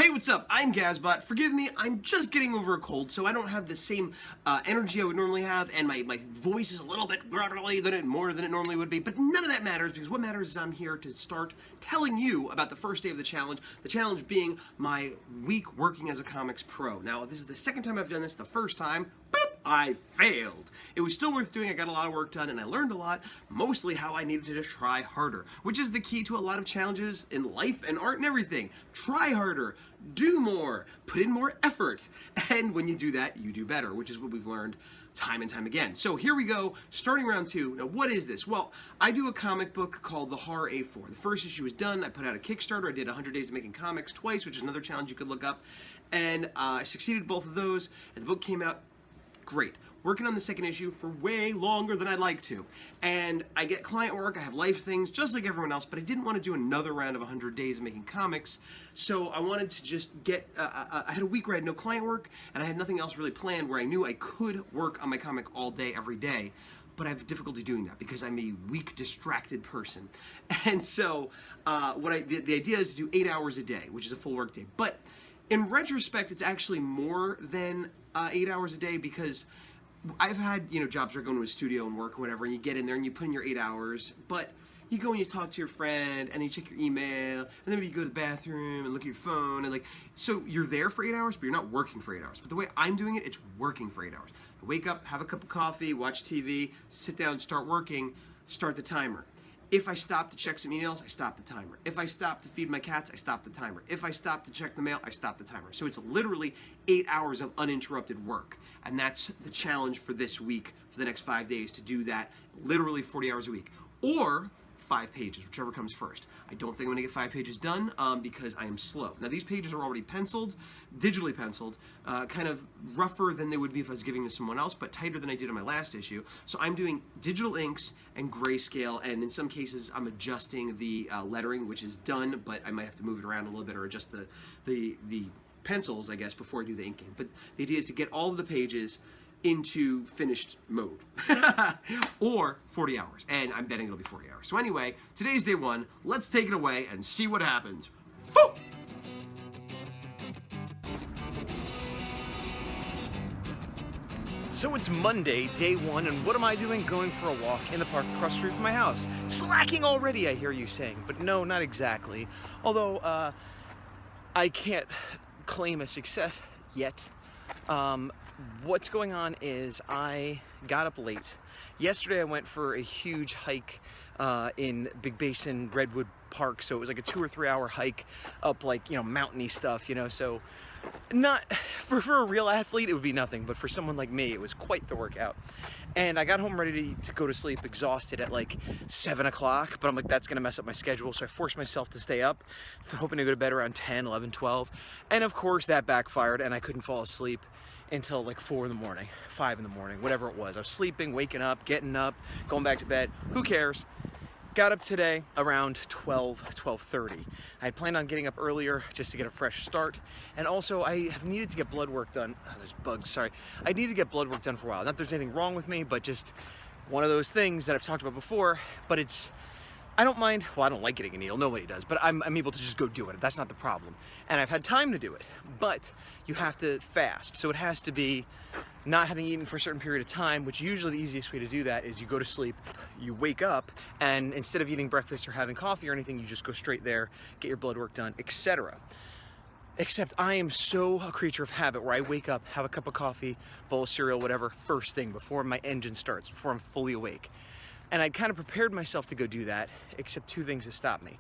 Hey, what's up? I'm Gazbot. Forgive me, I'm just getting over a cold, so I don't have the same energy I would normally have, and my voice is a little bit grumbly more than it normally would be, but none of that matters, because what matters is I'm here to start telling you about the first day of the challenge being my week working as a comics pro. Now, this is the second time I've done this. The first time, boop, I failed. It was still worth doing. I got a lot of work done, and I learned a lot, mostly how I needed to just try harder, which is the key to a lot of challenges in life and art and everything. Try harder, do more, put in more effort, and when you do that, you do better, which is what we've learned time and time again. So here we go, starting round two. Now, what is this? Well, I do a comic book called the Horror A4. The first issue is done. I put out a Kickstarter. I did 100 Days of Making Comics twice, which is another challenge you could look up, and I succeeded both of those, and the book came out great. Working on the second issue for way longer than I'd like to. And I get client work, I have life things, just like everyone else, but I didn't want to do another round of 100 Days of Making Comics, so I wanted to just get, I had a week where I had no client work, and I had nothing else really planned where I knew I could work on my comic all day, every day. But I have difficulty doing that because I'm a weak, distracted person. And so, the idea is to do 8 hours a day, which is a full work day. But in retrospect, it's actually more than 8 hours a day, because I've had, jobs where I go into a studio and work or whatever, and you get in there and you put in your 8 hours, but you go and you talk to your friend, and then you check your email, and then maybe you go to the bathroom and look at your phone, and so you're there for 8 hours, but you're not working for 8 hours. But the way I'm doing it, it's working for 8 hours. I wake up, have a cup of coffee, watch TV, sit down, start working, start the timer. If I stop to check some emails, I stop the timer. If I stop to feed my cats, I stop the timer. If I stop to check the mail, I stop the timer. So it's literally 8 hours of uninterrupted work. And that's the challenge for this week, for the next 5 days, to do that literally 40 hours a week. Or 5 pages, whichever comes first. I don't think I'm gonna get 5 pages done because I am slow. Now, these pages are already penciled, digitally penciled, kind of rougher than they would be if I was giving to someone else, but tighter than I did on my last issue. So I'm doing digital inks and grayscale, and in some cases I'm adjusting the lettering, which is done, but I might have to move it around a little bit or adjust the pencils, I guess, before I do the inking. But the idea is to get all of the pages into finished mode, or 40 hours, and I'm betting it'll be 40 hours. So anyway, today's day one. Let's take it away and see what happens. Woo! So it's Monday, day one, and what am I doing? Going for a walk in the park across the street from my house. Slacking already, I hear you saying, but no, not exactly. Although, I can't claim a success yet. What's going on is I got up late. Yesterday I went for a huge hike in Big Basin Redwood Park, so it was like a 2 or 3 hour hike up mountainy stuff, so not for a real athlete it would be nothing, but for someone like me it was quite the workout. And I got home ready to go to sleep, exhausted at like 7 o'clock, but I'm like, that's gonna mess up my schedule, so I forced myself to stay up, hoping to go to bed around 10, 11, 12, and of course that backfired and I couldn't fall asleep until like 4 in the morning, 5 in the morning, whatever it was. I was sleeping, waking up, getting up, going back to bed, who cares? Got up today around 12:30. I had planned on getting up earlier just to get a fresh start, and also I have needed to get blood work done. Oh, there's bugs, sorry. I needed to get blood work done for a while. Not that there's anything wrong with me, but just one of those things that I've talked about before, but I don't mind, well, I don't like getting a needle, nobody does, but I'm able to just go do it. That's not the problem. And I've had time to do it, but you have to fast. So it has to be not having eaten for a certain period of time, which usually the easiest way to do that is you go to sleep, you wake up, and instead of eating breakfast or having coffee or anything, you just go straight there, get your blood work done, etc. Except I am so a creature of habit where I wake up, have a cup of coffee, bowl of cereal, whatever, first thing before my engine starts, before I'm fully awake. And I'd kind of prepared myself to go do that, except 2 things that stop me.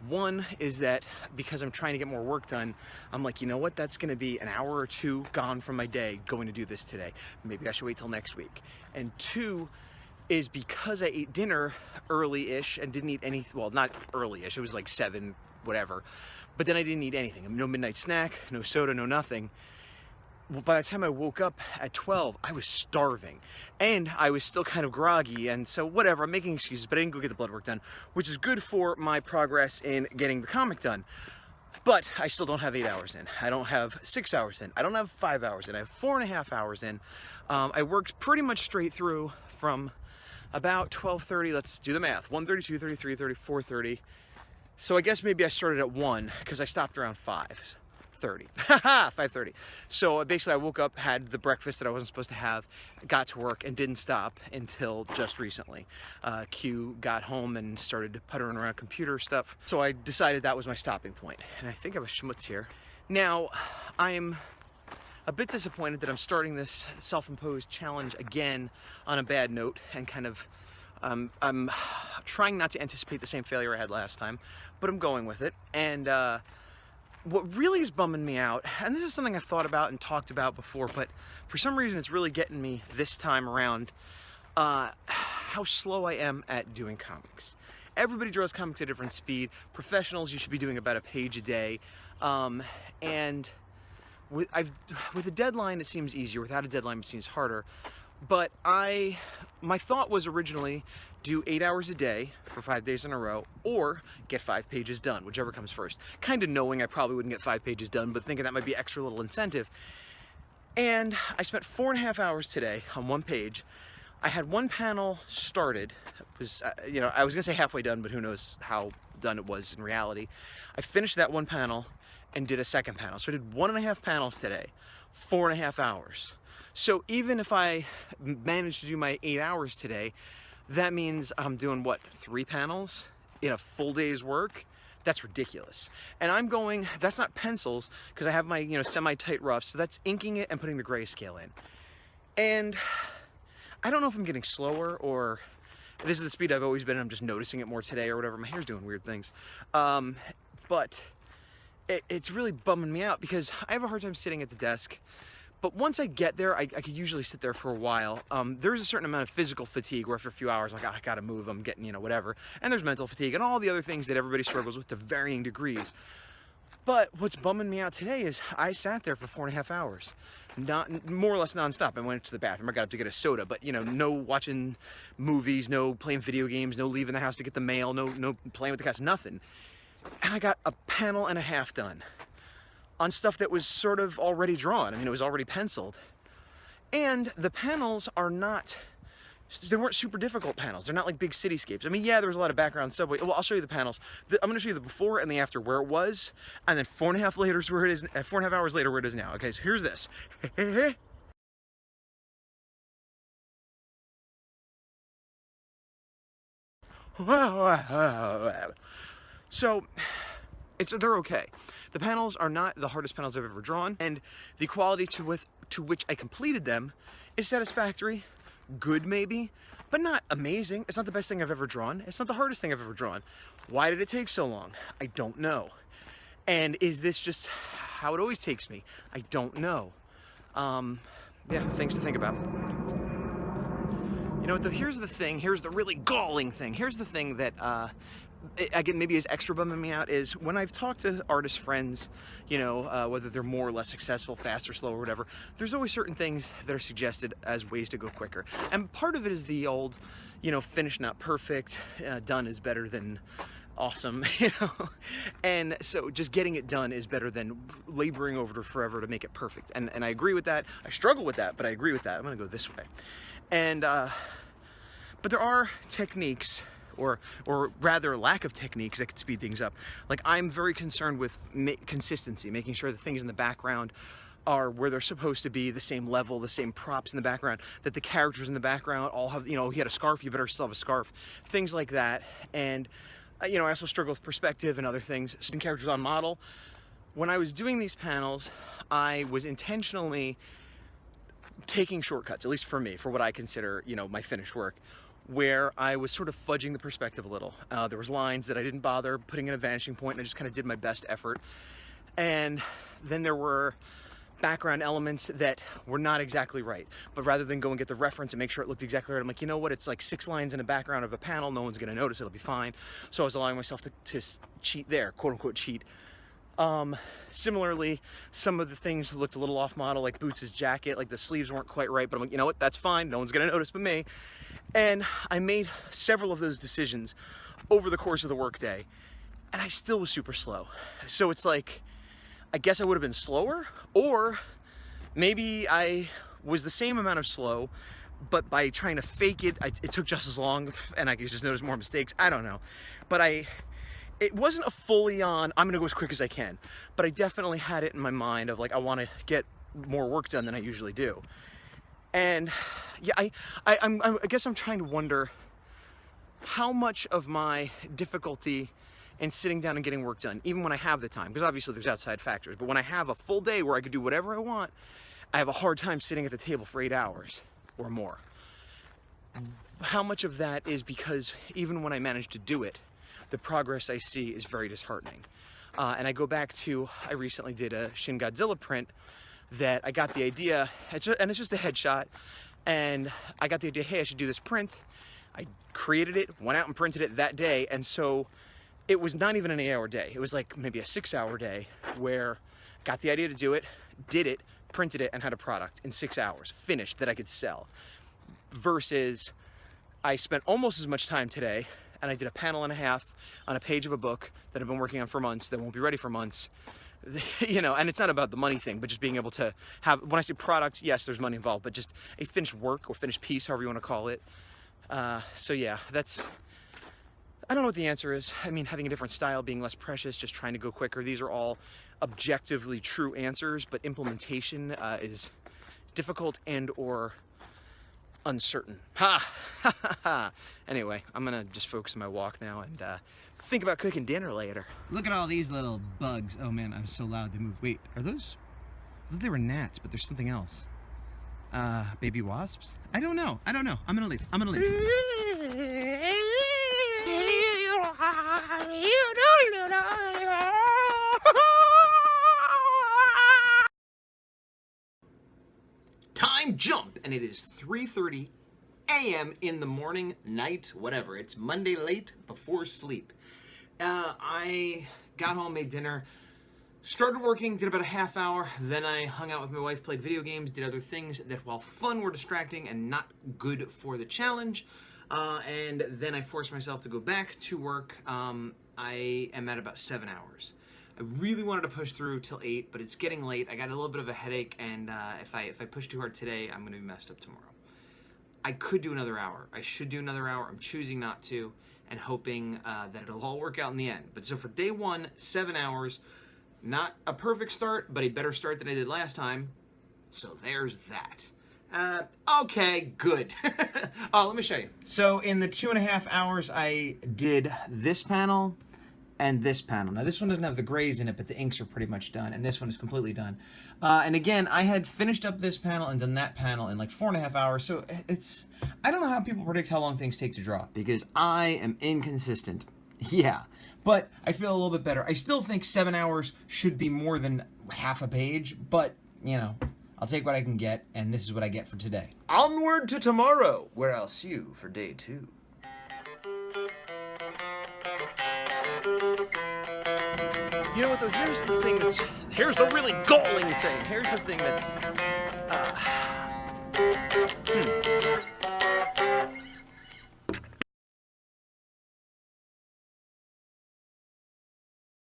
One is that because I'm trying to get more work done, I'm like, you know what, that's gonna be an hour or 2 gone from my day going to do this today. Maybe I should wait till next week. And 2 is because I ate dinner early-ish and didn't eat anything, well, not early-ish, it was like 7, whatever, but then I didn't eat anything. No midnight snack, no soda, no nothing. Well, by the time I woke up at 12, I was starving, and I was still kind of groggy, and so whatever, I'm making excuses, but I didn't go get the blood work done, which is good for my progress in getting the comic done. But I still don't have 8 hours in. I don't have 6 hours in. I don't have 5 hours in. I have 4.5 hours in. I worked pretty much straight through from about 12:30, let's do the math, 1:30, 2:30, 3:30, 4:30. So I guess maybe I started at 1, because I stopped around 5. 5:30. Haha, 5:30. So basically I woke up, had the breakfast that I wasn't supposed to have, got to work, and didn't stop until just recently. Q got home and started puttering around computer stuff. So I decided that was my stopping point. And I think I have a schmutz here. Now, I'm a bit disappointed that I'm starting this self-imposed challenge again on a bad note, and kind of I'm trying not to anticipate the same failure I had last time, but I'm going with it. And what really is bumming me out, and this is something I've thought about and talked about before, but for some reason it's really getting me this time around, how slow I am at doing comics. Everybody draws comics at a different speed. Professionals, you should be doing about a page a day. And with a deadline, it seems easier. Without a deadline, it seems harder. But my thought was originally do 8 hours a day for 5 days in a row, or get 5 pages done, whichever comes first. Kind of knowing I probably wouldn't get 5 pages done, but thinking that might be extra little incentive. And I spent 4.5 hours today on one page. I had one panel started. It was, you know, I was gonna say halfway done, but who knows how done it was in reality. I finished that one panel and did a second panel. So I did 1.5 panels today, 4.5 hours. So even if I managed to do my 8 hours today, that means I'm doing what, 3 panels in a full day's work? That's ridiculous. And I'm going, that's not pencils, because I have my, you know, semi-tight roughs, so that's inking it and putting the grayscale in. And I don't know if I'm getting slower, or this is the speed I've always been and I'm just noticing it more today or whatever. My hair's doing weird things. But it's really bumming me out because I have a hard time sitting at the desk. But once I get there, I could usually sit there for a while. There's a certain amount of physical fatigue where after a few hours, I'm like, I gotta move, I'm getting, you know, whatever. And there's mental fatigue and all the other things that everybody struggles with to varying degrees. But what's bumming me out today is I sat there for 4.5 hours, more or less nonstop. I went to the bathroom, I got up to get a soda, but you know, no watching movies, no playing video games, no leaving the house to get the mail, no playing with the cats, nothing. And I got a panel and a half done on stuff that was sort of already drawn. I mean, it was already penciled. And the panels are not, they weren't super difficult panels. They're not like big cityscapes. I mean, yeah, there was a lot of background subway. Well, I'll show you the panels. I'm gonna show you the before and the after where it was, and then 4.5 later is where it is, 4.5 hours later where it is now. Okay, so here's this. So, they're okay. The panels are not the hardest panels I've ever drawn, and the quality to which I completed them is satisfactory, good maybe, but not amazing. It's not the best thing I've ever drawn. It's not the hardest thing I've ever drawn. Why did it take so long? I don't know. And is this just how it always takes me? I don't know. Yeah, things to think about. You know what, though, here's the thing, here's the really galling thing. Here's the thing that, again, maybe is extra bumming me out, is when I've talked to artist friends, you know, whether they're more or less successful, fast or slow or whatever, there's always certain things that are suggested as ways to go quicker. And part of it is the old, you know, finished not perfect, done is better than awesome, you know? And so just getting it done is better than laboring over it forever to make it perfect. And I agree with that. I struggle with that, but I agree with that. I'm gonna go this way. And, but there are techniques, or rather lack of techniques, that could speed things up. Like, I'm very concerned with consistency, making sure the things in the background are where they're supposed to be, the same level, the same props in the background, that the characters in the background all have, you know, he had a scarf, you better still have a scarf, things like that. And, you know, I also struggle with perspective and other things. Certain characters on model. When I was doing these panels, I was intentionally taking shortcuts, at least for me, for what I consider, you know, my finished work, where I was sort of fudging the perspective a little. There was lines that I didn't bother putting in a vanishing point, and I just kind of did my best effort. And then there were background elements that were not exactly right, but rather than go and get the reference and make sure it looked exactly right, I'm like, you know what, it's like 6 lines in a background of a panel, no one's gonna notice, it'll be fine. So I was allowing myself to cheat there, quote unquote cheat. Similarly, some of the things looked a little off model, like Boots' jacket, like the sleeves weren't quite right, but I'm like, you know what, that's fine, no one's gonna notice but me. And I made several of those decisions over the course of the workday, and I still was super slow. So it's like, I guess I would have been slower, or maybe I was the same amount of slow, but by trying to fake it, it took just as long, and I could just notice more mistakes. I don't know. But it wasn't a fully on, I'm gonna go as quick as I can, but I definitely had it in my mind of like, I wanna get more work done than I usually do. And yeah, I guess I'm trying to wonder how much of my difficulty in sitting down and getting work done, even when I have the time, because obviously there's outside factors, but when I have a full day where I could do whatever I want, I have a hard time sitting at the table for 8 hours or more. How much of that is because even when I manage to do it, the progress I see is very disheartening. And I go back to, I recently did a Shin Godzilla print that I got the idea, and it's just a headshot, and I got the idea, hey, I should do this print. I created it, went out and printed it that day, and so it was not even an 8-hour day. It was like maybe a 6-hour day where I got the idea to do it, did it, printed it, and had a product in 6 hours, finished, that I could sell. Versus I spent almost as much time today, and I did a panel and a half on a page of a book that I've been working on for months, that won't be ready for months. You know, and it's not about the money thing, but just being able to have, when I say products, yes, there's money involved, but just a finished work or finished piece, however you want to call it. So yeah, that's, I don't know what the answer is. I mean, having a different style, being less precious, just trying to go quicker. These are all objectively true answers, but implementation is difficult and or uncertain. Ha! Anyway, I'm gonna just focus on my walk now and think about cooking dinner later. Look at all these little bugs. Oh man, I'm so loud they move. Wait, are those? I thought they were gnats, but there's something else. Baby wasps? I don't know. I'm gonna leave. Time jump, and it is 3:30 a.m. in the morning, night, whatever. It's Monday late before sleep. I got home, made dinner, started working, did about a half hour, then I hung out with my wife, played video games, did other things that, while fun, were distracting and not good for the challenge. And then I forced myself to go back to work. I am at about 7 hours. I really wanted to push through till 8, but it's getting late. I got a little bit of a headache, and if I push too hard today, I'm gonna be messed up tomorrow. I could do another hour. I should do another hour. I'm choosing not to, and hoping that it'll all work out in the end. But so for day 1, 7 hours, not a perfect start, but a better start than I did last time. So there's that. Okay, good. Let me show you. So in the 2.5 hours, I did this panel and this panel. Now this one doesn't have the grays in it, but the inks are pretty much done, and this one is completely done. And again, I had finished up this panel and done that panel in like 4.5 hours, so it's, I don't know how people predict how long things take to draw, because I am inconsistent. Yeah, but I feel a little bit better. I still think 7 hours should be more than half a page, but, you know, I'll take what I can get, and this is what I get for today. Onward to tomorrow, where I'll see you for day 2. You know what though, here's the thing that's, here's the really galling thing. Here's the thing that's,